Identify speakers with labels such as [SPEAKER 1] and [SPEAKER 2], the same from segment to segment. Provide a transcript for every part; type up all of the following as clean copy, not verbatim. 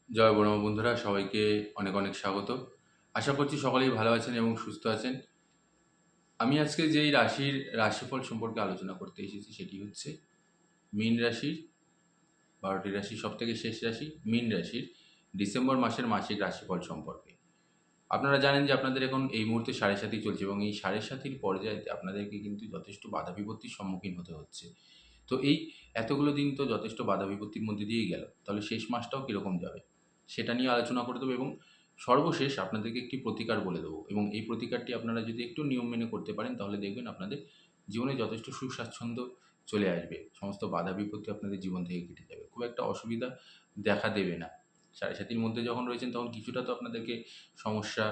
[SPEAKER 1] জয় বড়মা বন্ধুরা, সবাইকে অনেক অনেক স্বাগত। আশা করছি সকলেই ভালো আছেন এবং সুস্থ আছেন। আমি আজকে যেই রাশিফল সম্পর্কে আলোচনা করতে এসেছি সেটি হচ্ছে মীন রাশির 12টি রাশি, সবথেকে শেষ রাশি মীন রাশির ডিসেম্বর মাসের মাসিক রাশিফল সম্পর্কে। আপনারা জানেন যে আপনাদের এখন এই মুহূর্তে সাড়ে সাতি চলছে এবং এই সাড়ে সাতির পর্যায়েতে আপনাদেরকে কিন্তু যথেষ্ট বাধা বিপত্তির সম্মুখীন হতে হচ্ছে। তো এই এতগুলো দিন তো যথেষ্ট বাধা বিপত্তির মধ্যে দিয়েই গেল। তাহলে শেষ মাসটাও কীরকম যাবে? সেটা নিয়ে আলোচনা করে দেবো এবং সর্বশেষ আপনাদেরকে একটি প্রতিকার বলে দেবো এবং এই প্রতিকারটি আপনারা যদি একটু নিয়ম মেনে করতে পারেন তাহলে দেখবেন আপনাদের জীবনে যথেষ্ট সুস্বাচ্ছন্দ্য চলে আসবে। সমস্ত বাধা বিপত্তি আপনাদের জীবন থেকে কেটে যাবে। খুব একটা অসুবিধা দেখা দেবে না। সাড়ে সাতির মধ্যে যখন রয়েছেন তখন কিছুটা তো আপনাদেরকে সমস্যা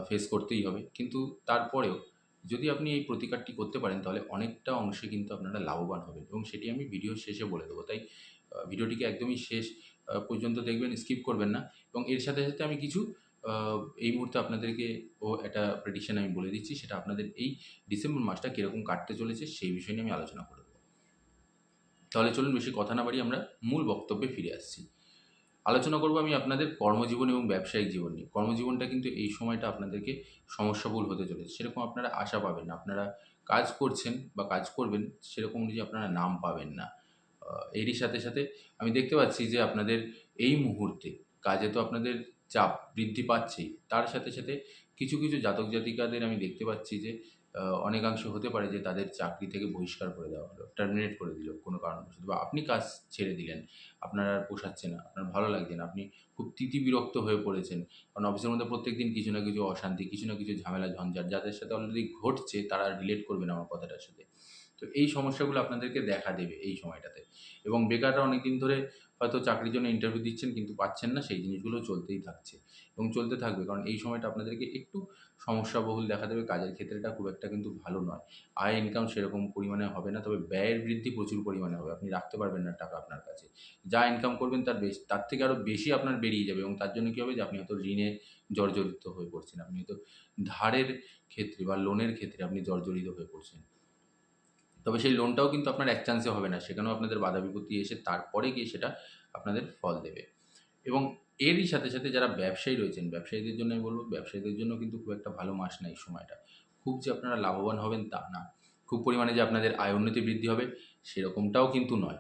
[SPEAKER 1] ফেস করতেই হবে। কিন্তু তারপরেও যদি আপনি এই প্রতিকারটি করতে পারেন তাহলে অনেকটা অংশে কিন্তু আপনারা লাভবান হবেন এবং সেটি আমি ভিডিওর শেষে বলে দেবো। তাই ভিডিওটিকে একদমই শেষ পর্যন্ত দেখবেন, স্কিপ করবেন না। এবং এর সাথে সাথে আমি কিছু আ এই মুহূর্তে আপনাদেরকে একটা প্রেডিকশন আমি বলে দিচ্ছি, সেটা আপনাদের এই ডিসেম্বর মাসটা কিরকম কাটতে চলেছে সেই বিষয় নিয়ে আমি আলোচনা করে দেবো। তাহলে চলুন বেশি কথা না বাড়িয়ে আমরা মূল বক্তব্যে ফিরে আসছি। আলোচনা করব আমি আপনাদের কর্মজীবন এবং ব্যবসায়িক জীবন নিয়ে। কর্মজীবনটা কিন্তু এই সময়টা আপনাদেরকে সমস্যাবহুল হতে চলেছে। সেরকম আপনারা আশা পাবেন না। আপনারা কাজ করছেন বা কাজ করবেন, সেরকম অনুযায়ী আপনারা নাম পাবেন না। আ এরই সাথে সাথে আমি দেখতে পাচ্ছি যে আপনাদের এই মুহূর্তে কাজে তো আপনাদের চাপ বৃদ্ধি পাচ্ছেই। তার সাথে সাথে কিছু কিছু জাতক জাতিকাদের আমি দেখতে পাচ্ছি যে অনেকাংশে হতে পারে যে তাদের চাকরি থেকে বহিষ্কার করে দেওয়া হলো, টার্মিনেট করে দিল কোনো কারণবশত, বা আপনি কাজ ছেড়ে দিলেন। আপনার আর পোষাচ্ছে না, আপনার ভালো লাগছে না, আপনি খুব তিতিবিরক্ত হয়ে পড়েছেন। কারণ অফিসের মধ্যে প্রত্যেকদিন কিছু না কিছু অশান্তি, কিছু না কিছু ঝামেলা ঝঞ্ঝাট যাদের সাথে অলরেডি ঘটছে তারা রিলেট করবে না আমার কথাটার সাথে। তো এই সমস্যাগুলো আপনাদেরকে দেখা দেবে এই সময়টাতে। এবং বেকাররা অনেকদিন ধরে হয়তো চাকরির জন্য ইন্টারভিউ দিচ্ছেন কিন্তু পাচ্ছেন না, সেই জিনিসগুলো চলতেই থাকছে এবং চলতে থাকবে। কারণ এই সময়টা আপনাদেরকে একটু সমস্যাবহুল দেখা দেবে। কাজের ক্ষেত্রেটা খুব একটা কিন্তু ভালো নয়। আয় ইনকাম সেরকম পরিমাণে হবে না, তবে ব্যয়ের বৃদ্ধি প্রচুর পরিমাণে হবে। আপনি রাখতে পারবেন না টাকা আপনার কাছে। যা ইনকাম করবেন তার থেকে আরও বেশি আপনার বেরিয়ে যাবে এবং তার জন্য কী হবে যে আপনি হয়তো ঋণে জর্জরিত হয়ে পড়ছেন। আপনি হয়তো ধারের ক্ষেত্রে বা লোনের ক্ষেত্রে আপনি জর্জরিত হয়ে পড়ছেন। তবে সেই লোনটাও কিন্তু আপনার এক চান্সে হবে না। সেখানেও আপনাদের বাধা বিপত্তি এসে তারপরে গিয়ে সেটা আপনাদের ফল দেবে। এবং এরই সাথে সাথে যারা ব্যবসায়ী রয়েছেন, ব্যবসায়ীদের জন্য আমি বলব ব্যবসায়ীদের জন্য কিন্তু খুব একটা ভালো মাস না এই সময়টা। খুব যে আপনারা লাভবান হবেন তা না। খুব পরিমাণে যে আপনাদের আয় উন্নতি বৃদ্ধি হবে সেরকমটাও কিন্তু নয়।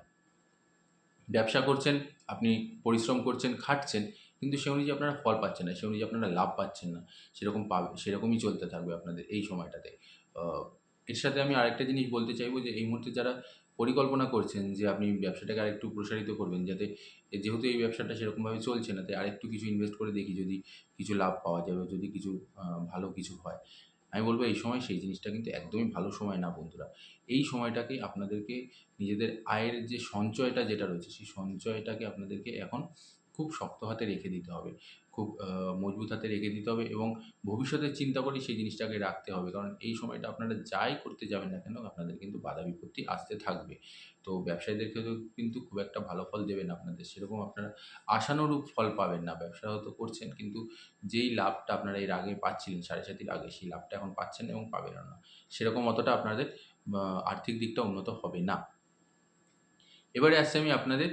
[SPEAKER 1] ব্যবসা করছেন, আপনি পরিশ্রম করছেন, খাটছেন, কিন্তু সে অনুযায়ী আপনারা ফল পাচ্ছেন না। সে অনুযায়ী আপনারা লাভ পাচ্ছেন না। সেরকমই চলতে থাকবে আপনাদের এই সময়টাতে। আ এর সাথে আমি আরেকটা জিনিস বলতে চাইবো যে এই মুহূর্তে যারা পরিকল্পনা করছেন যে আপনি ব্যবসাটাকে আরেকটু প্রসারিত করবেন, যাতে যেহেতু এই ব্যবসাটা সেরকমভাবে চলছে না, তাই আরেকটু কিছু ইনভেস্ট করে দেখি যদি কিছু লাভ পাওয়া যায় বা যদি কিছু ভালো কিছু হয়। আমি বলব এই সময় সেই জিনিসটা কিন্তু একদমই ভালো সময় না বন্ধুরা। এই সময়টাকে আপনাদেরকে নিজেদের আয়ের যে সঞ্চয়টা যেটা রয়েছে, সেই সঞ্চয়টাকে আপনাদেরকে এখন খুব শক্ত হাতে রেখে দিতে হবে। খুব মজবুত হাতে রেখে দিতে হবে এবং ভবিষ্যতের চিন্তা করে সেই জিনিসটাকে রাখতে হবে। কারণ এই সময়টা আপনারা যাই করতে যাবেন না কেন, আপনাদের কিন্তু বাধা বিপত্তি আসতে থাকবে। তো ব্যবসায়ীদের ক্ষেত্রেও কিন্তু খুব একটা ভালো ফল দেবে না আপনাদের। সেরকম আপনারা আশানুরূপ ফল পাবেন না। ব্যবসা হয়তো করছেন কিন্তু যেই লাভটা আপনারা এর আগে পাচ্ছিলেন ৭.৫ আগে, সেই লাভটা এখন পাচ্ছেন না এবং পাবেনও না। সেরকম অতটা আপনাদের আর্থিক দিকটা উন্নত হবে না। এবারে আসছি আমি আপনাদের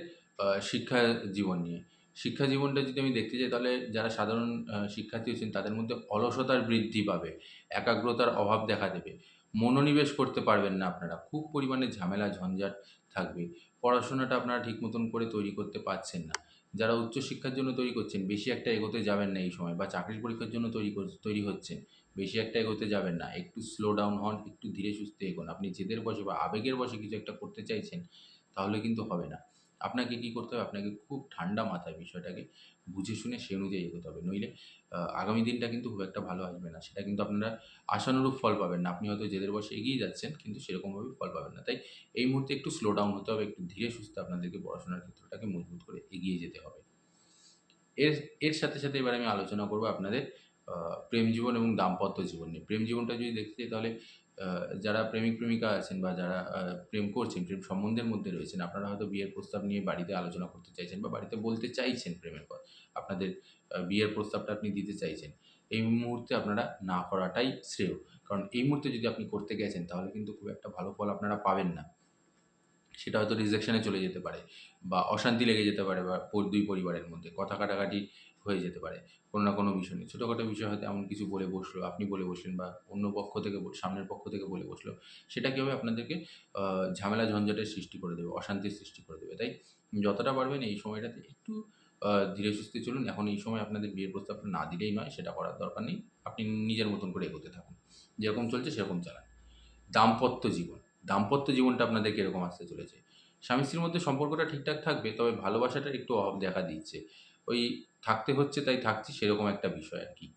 [SPEAKER 1] শিক্ষা জীবন নিয়ে। শিক্ষা জীবনটা যদি আমি দেখতে যাই তাহলে যারা সাধারণ শিক্ষার্থী আছেন তাদের মধ্যে অলসতার বৃদ্ধি পাবে, একাগ্রতার অভাব দেখা দেবে। মনোনিবেশ করতে পারবেন না আপনারা। খুব পরিমাণে ঝামেলা ঝঞ্ঝাট থাকবে। পড়াশোনাটা আপনারা ঠিক মতন করে তৈরি করতে পারছেন না। যারা উচ্চশিক্ষার জন্য তৈরি করছেন, বেশি একটা এগোতে যাবেন না এই সময়, বা চাকরির পরীক্ষার জন্য তৈরি হচ্ছেন, বেশি একটা এগোতে যাবেন না। একটু স্লো ডাউন হন, একটু ধীরে সুস্থে এগোন। আপনি জেদের বশে বা আবেগের বশে কিছু একটা করতে চাইছেন, তাহলে কিন্তু হবে না। আপনাকে কি করতে হবে? আপনাকে খুব ঠান্ডা মাথায় বিষয়টাকে বুঝে শুনে সে অনুযায়ী এগোতে হবে। নইলে আগামী দিনটা কিন্তু খুব একটা ভালো আসবে না। সেটা কিন্তু আপনারা আশানুরূপ ফল পাবেন না। আপনি হয়তো জেদের বশে এগিয়ে যাচ্ছেন কিন্তু সেরকমভাবে ফল পাবেন না। তাই এই মুহূর্তে একটু স্লো ডাউন হতে হবে। একটু ধীরে সুস্থে আপনাদেরকে পড়াশোনার ক্ষেত্রটাকে মজবুত করে এগিয়ে যেতে হবে। এর এর সাথে সাথে এবার আমি আলোচনা করব আপনাদের আ প্রেম জীবন এবং দাম্পত্য জীবন নিয়ে। প্রেম জীবনটা যদি দেখতে যাই তাহলে আ যারা প্রেমিক-প্রেমিকা আছেন বা যারা প্রেম করছেন, প্রেম সম্বন্ধের মধ্যে রয়েছেন, আপনারা হয়তো বিয়ের প্রস্তাব নিয়ে বাড়িতে আলোচনা করতে চাইছেন বা বাড়িতে বলতে চাইছেন প্রেমের আপনাদের বিয়ের প্রস্তাবটা আপনি দিতে চাইছেন। এই মুহূর্তে আপনারা না করাটাই শ্রেয়। কারণ এই মুহূর্তে যদি আপনি করতে গেছেন তাহলে কিন্তু খুব একটা ভালো ফল আপনারা পাবেন না। সেটা হয়তো রিজেকশনে চলে যেতে পারে, বা অশান্তি লেগে যেতে পারে, বা দুই পরিবারের মধ্যে কথা কাটাকাটি হয়ে যেতে পারে কোনো না কোনো বিষয় নিয়ে। ছোটোখাটো বিষয় হয়তো এমন কিছু বলে বসলো, আপনি বলে বসলেন, বা অন্য পক্ষ থেকে সামনের পক্ষ থেকে বলে বসলো, সেটা কী হবে, আপনাদেরকে ঝামেলা ঝঞ্ঝাটের সৃষ্টি করে দেবে, অশান্তির সৃষ্টি করে দেবে। তাই যতটা পারবেন এই সময়টাতে একটু ধীরে সুস্থে চলুন। এখন এই সময় আপনাদের বিয়ের প্রস্তাবটা না দিলেই নয়, সেটা করার দরকার নেই। আপনি নিজের মতন করে এগোতে থাকুন, যেরকম চলছে সেরকম চালান। দাম্পত্য জীবন, দাম্পত্য জীবনটা আপনাদের কীরকম আসতে চলেছে? স্বামী স্ত্রীর মধ্যে সম্পর্কটা ঠিকঠাক থাকবে, তবে ভালোবাসাটার একটু অভাব দেখা দিচ্ছে। ওই থাকতে হচ্ছে তাই থাকছি, সেরকম একটা বিষয় আরকি।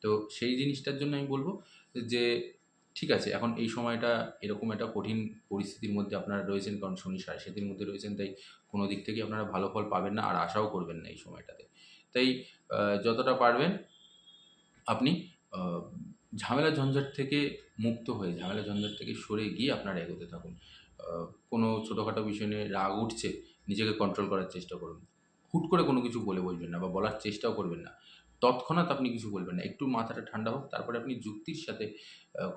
[SPEAKER 1] তো সেই জিনিসটার জন্য আমি বলব যে ঠিক আছে, এখন এই সময়টা এরকম একটা কঠিন পরিস্থিতির মধ্যে আপনারা রয়েছেন, কারণ শনি ৭.৫ মধ্যে রয়েছেন, তাই কোনো দিক থেকেই আপনারা ভালো ফল পাবেন না, আর আশাও করবেন না এই সময়টাতে। তাই যতটা পারবেন আপনি আ ঝামেলা ঝঞ্ঝাট থেকে মুক্ত হয়ে, ঝামেলা ঝঞ্ঝাট থেকে সরে গিয়ে আপনারা এগোতে থাকুন। আ কোনো ছোটোখাটো বিষয় নিয়ে রাগ উঠছে, নিজেকে কন্ট্রোল করার চেষ্টা করুন। হুট করে কোনো কিছু বলে বসবেন না, বা বলার চেষ্টাও করবেন না। তৎক্ষণাৎ আপনি কিছু বলবেন না। একটু মাথাটা ঠান্ডা হোক, তারপরে আপনি যুক্তির সাথে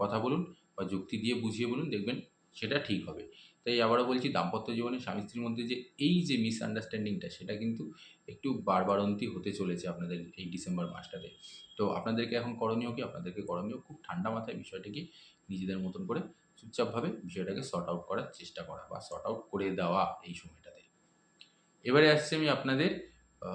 [SPEAKER 1] কথা বলুন, বা যুক্তি দিয়ে বুঝিয়ে বলুন, দেখবেন সেটা ঠিক হবে। তাই আবারও বলছি, দাম্পত্য জীবনে স্বামী-স্ত্রীর মধ্যে যে এই যে মিসআন্ডারস্ট্যান্ডিংটা, সেটা কিন্তু একটু বাড়বাড়ন্তি হতে চলেছে আপনাদের এই ডিসেম্বর মাসটাতে। তো আপনাদেরকে এখন করণীয় কি? আপনাদেরকে করণীয় খুব ঠান্ডা মাথায় বিষয়টিকে নিজেদের মতন করে চুপচাপভাবে বিষয়টাকে সর্ট আউট করার চেষ্টা করা, বা সর্ট আউট করে দেওয়া এই সময়টাতে। এবারে আসছি আমি আপনাদের আ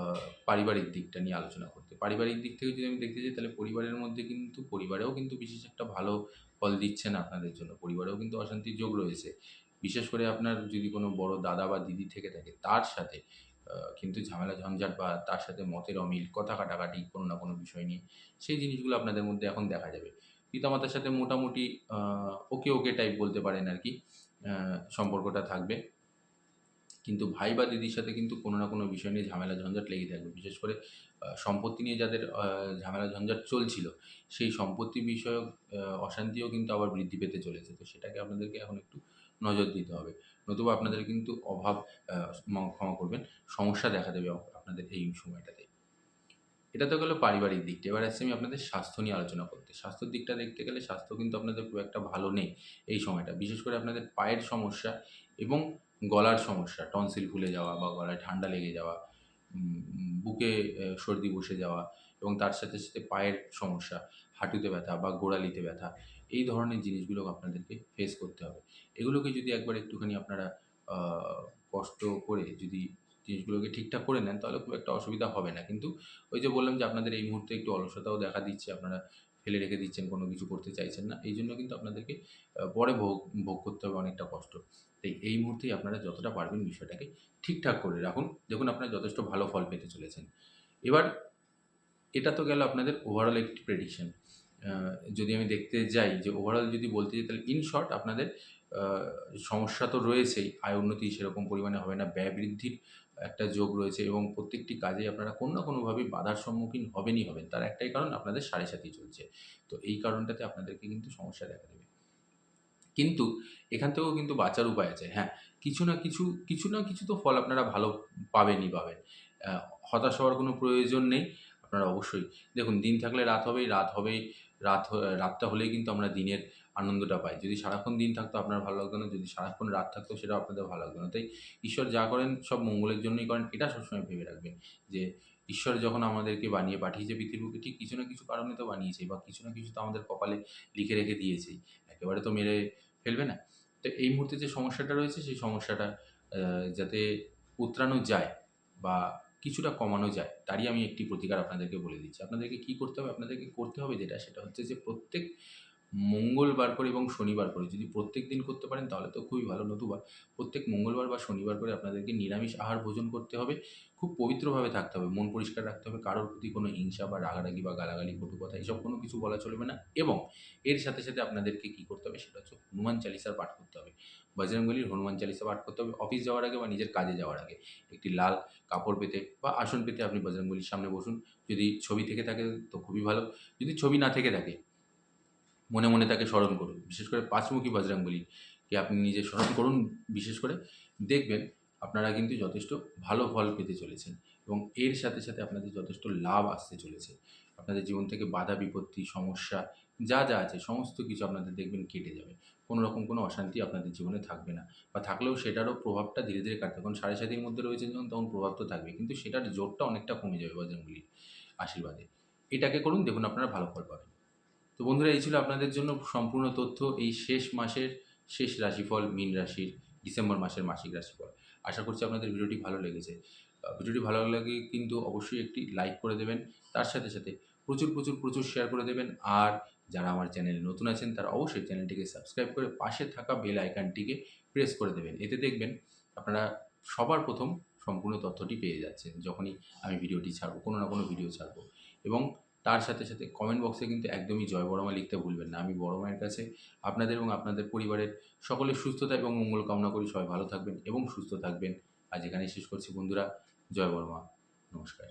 [SPEAKER 1] পারিবারিক দিকটা নিয়ে আলোচনা করতে। পারিবারিক দিক থেকে যদি আমি দেখতে যাই, তাহলে পরিবারের মধ্যে কিন্তু, পরিবারেও কিন্তু বিশেষ একটা ভালো ফল দিচ্ছে না আপনাদের জন্য। পরিবারেও কিন্তু অশান্তির যোগ রয়েছে। বিশেষ করে আপনার যদি কোনো বড় দাদা বা দিদি থেকে থাকে, তার সাথে কিন্তু ঝামেলা ঝঞ্ঝাট, বা তার সাথে মতের অমিল, কথা কাটাকাটি কোনো না কোনো বিষয় নিয়ে, সেই জিনিসগুলো আপনাদের মধ্যে এখন দেখা যাবে। পিতামাতার সাথে মোটামুটি আ ওকে টাইপ বলতে পারেন আরকি সম্পর্কটা থাকবে। কিন্তু ভাই বা দিদির সাথে কিন্তু কোনো না কোনো বিষয় নিয়ে ঝামেলা ঝঞ্ঝাট লেগেই থাকবে। বিশেষ করে সম্পত্তি নিয়ে যাদের ঝামেলা ঝঞ্ঝাট চলছিল, সেই সম্পত্তি বিষয়ক অশান্তিও কিন্তু আবার বৃদ্ধি পেতে চলেছে। তো সেটাকে আপনাদেরকে এখন একটু নজর দিতে হবে। নতুবা আপনাদের কিন্তু অভাব, আ ক্ষমা করবেন, সমস্যা দেখা দেবে আপনাদের এই সময়টাতে। এটা তো গেল পারিবারিক দিকটা। এবার আসছি আমি আপনাদের স্বাস্থ্য নিয়ে আলোচনা করতে। স্বাস্থ্যের দিকটা দেখতে গেলে স্বাস্থ্য কিন্তু আপনাদের খুব একটা ভালো নেই এই সময়টা। বিশেষ করে আপনাদের পায়ের সমস্যা এবং গলার সমস্যা, টনসিল ফুলে যাওয়া, বা গলায় ঠান্ডা লেগে যাওয়া, বুকে সর্দি বসে যাওয়া, এবং তার সাথে, সাথে পায়ের সমস্যা, হাঁটুতে ব্যথা বা গোড়ালিতে ব্যথা, এই ধরনের জিনিসগুলো আপনাদেরকে ফেস করতে হবে। এগুলোকে যদি একবার একটুখানি আপনারা আ কষ্ট করে যদি জিনিসগুলোকে ঠিকঠাক করে নেন, তাহলে খুব একটা অসুবিধা হবে না। কিন্তু ওই যে বললাম যে আপনাদের এই মুহূর্তে একটু অলসতাও দেখা দিচ্ছে, আপনারা ফেলে রেখে দিচ্ছেন, কোনো কিছু করতে চাইছেন না। এইজন্য কিন্তু আপনাদেরকে পরে ভোগ করতে হবে অনেকটা কষ্ট। তাই এই মুহূর্তেই আপনারা যতটা পারবেন বিষয়টাকে ঠিকঠাক করে রাখুন। দেখুন আপনারা যথেষ্ট ভালো ফল পেতে চলেছেন। এবার এটা তো গেল আপনাদের ওভারঅল একটি প্রেডিকশন। আ যদি আমি দেখতে যাই, যে ওভারঅল যদি বলতে যাই, তাহলে ইন শর্ট আপনাদের আ সমস্যা তো রয়েছেই। আয় উন্নতি সেরকম পরিমাণে হবে না। ব্যয় বৃদ্ধির একটা যোগ রয়েছে, এবং প্রত্যেকটি কাজেই আপনারা কোনো না কোনোভাবে বাধার সম্মুখীন হবেনই হবেন। তার একটাই কারণ, আপনাদের সাড়ে ৭ই চলছে। তো এই কারণটাতে আপনাদেরকে কিন্তু সমস্যা দেখা দেবে। কিন্তু এখান থেকেও কিন্তু বাঁচার উপায় আছে। হ্যাঁ, কিছু না কিছু তো ফল আপনারা ভালো পাবেনই পাবেন। আ হতাশ হওয়ার কোনো প্রয়োজন নেই। আপনারা অবশ্যই দেখুন, দিন থাকলে রাত হবেই, রাত হবেই, রাতটা হলেই কিন্তু আমরা দিনের আনন্দটা পাই। যদি সারাক্ষণ দিন থাকতো আপনার ভালো লাগতো না, যদি সারাক্ষণ রাত থাকতো সেটাও আপনাদের ভালো লাগতো না। তাই ঈশ্বর যা করেন সব মঙ্গলের জন্যই করেন, এটা সবসময় ভেবে রাখবেন। যে ঈশ্বর যখন আমাদেরকে বানিয়ে পাঠিয়েছে পৃথিবীর বুকে, ঠিক কিছু না কিছু কারণে তো বানিয়েছেই, বা কিছু না কিছু তো আমাদের কপালে লিখে রেখে দিয়েছেই। একেবারে তো মেরে ফেলবে না। তো এই মুহূর্তে যে সমস্যাটা রয়েছে, সেই সমস্যাটা আ যাতে উতরানো যায়, বা কিছুটা কমানো যায়, তারই আমি একটি প্রতিকার আপনাদেরকে বলে দিচ্ছি। আপনাদেরকে কি করতে হবে? আপনাদেরকে করতে হবে যেটা, সেটা হচ্ছে যে প্রত্যেক মঙ্গলবার করে এবং শনিবার করে, যদি প্রত্যেকদিন করতে পারেন তাহলে তো খুবই ভালো। নতুবা প্রত্যেক মঙ্গলবার বা শনিবার করে আপনাদেরকে নিরামিষ আহার ভোজন করতে হবে। খুব পবিত্রভাবে থাকতে হবে। মন পরিষ্কার রাখতে হবে। কারোর প্রতি কোনো হিংসা বা রাগারাগি বা গালাগালি, কটু কথা, এসব কোনো কিছু বলা চলবে না। এবং এর সাথে, সাথে আপনাদেরকে কি করতে হবে, সেটা হচ্ছে হনুমান চালিসার পাঠ করতে হবে। বজরংবলীর হনুমান চালিসা পাঠ করতে হবে অফিস যাওয়ার আগে, বা নিজের কাজে যাওয়ার আগে। একটি লাল কাপড় পেতে বা আসন পেতে আপনি বজরংবলীর সামনে বসুন। যদি ছবি থেকে থাকে তো খুবই ভালো। যদি ছবি না থেকে থাকে, মনে, মনে তাকে স্মরণ করুন। বিশেষ করে পাঁচমুখী বজরংবলীকে আপনি নিজে স্মরণ করুন বিশেষ করে। দেখবেন আপনারা কিন্তু যথেষ্ট ভালো ফল পেতে চলেছেন এবং এর সাথে সাথে আপনাদের যথেষ্ট লাভ আসতে চলেছে। আপনাদের জীবন থেকে বাধা বিপত্তি, সমস্যা যা যা আছে সমস্ত কিছু আপনাদের দেখবেন কেটে যাবে। কোনো রকম কোনো অশান্তি আপনাদের জীবনে থাকবে না, বা থাকলেও সেটারও প্রভাবটা ধীরে ধীরে কাটবে। কারণ 7.5-এর মধ্যে রয়েছেন যখন, তখন প্রভাব তো থাকবে, কিন্তু সেটার জোরটা অনেকটা কমে যাবে বজরংবলীর আশীর্বাদে। এটাকে করুন, দেখুন আপনারা ভালো ফল পাবেন। তো বন্ধুরা, এই ছিল আপনাদের জন্য সম্পূর্ণ তথ্য এই শেষ মাসের শেষ রাশিফল, মীন রাশির ডিসেম্বর মাসের মাসিক রাশিফল। আশা করছি আপনাদের ভিডিওটি ভালো লেগেছে। ভিডিওটি ভালো লাগলে কিন্তু অবশ্যই একটি লাইক করে দেবেন। তার সাথে সাথে প্রচুর প্রচুর প্রচুর শেয়ার করে দেবেন। আর যারা আমার চ্যানেলে নতুন আছেন তারা অবশ্যই চ্যানেলটিকে সাবস্ক্রাইব করে পাশে থাকা বেল আইকনটিকে প্রেস করে দেবেন। এতে দেখবেন আপনারা সবার প্রথম সম্পূর্ণ তথ্যটি পেয়ে যাচ্ছেন যখনই আমি ভিডিওটি ছাড়বো, কোনো না কোনো ভিডিও ছাড়বো। এবং তার সাথে সাথে কমেন্ট বক্সে কিন্তু একদমই জয় বড়মা লিখতে ভুলবেন না। আমি বড় মায়ের কাছে আপনাদের এবং আপনাদের পরিবারের সকলের সুস্থতা এবং মঙ্গল কামনা করি। সবাই ভালো থাকবেন এবং সুস্থ থাকবেন। আজ এখানেই শেষ করছি বন্ধুরা। জয় বড়মা। নমস্কার।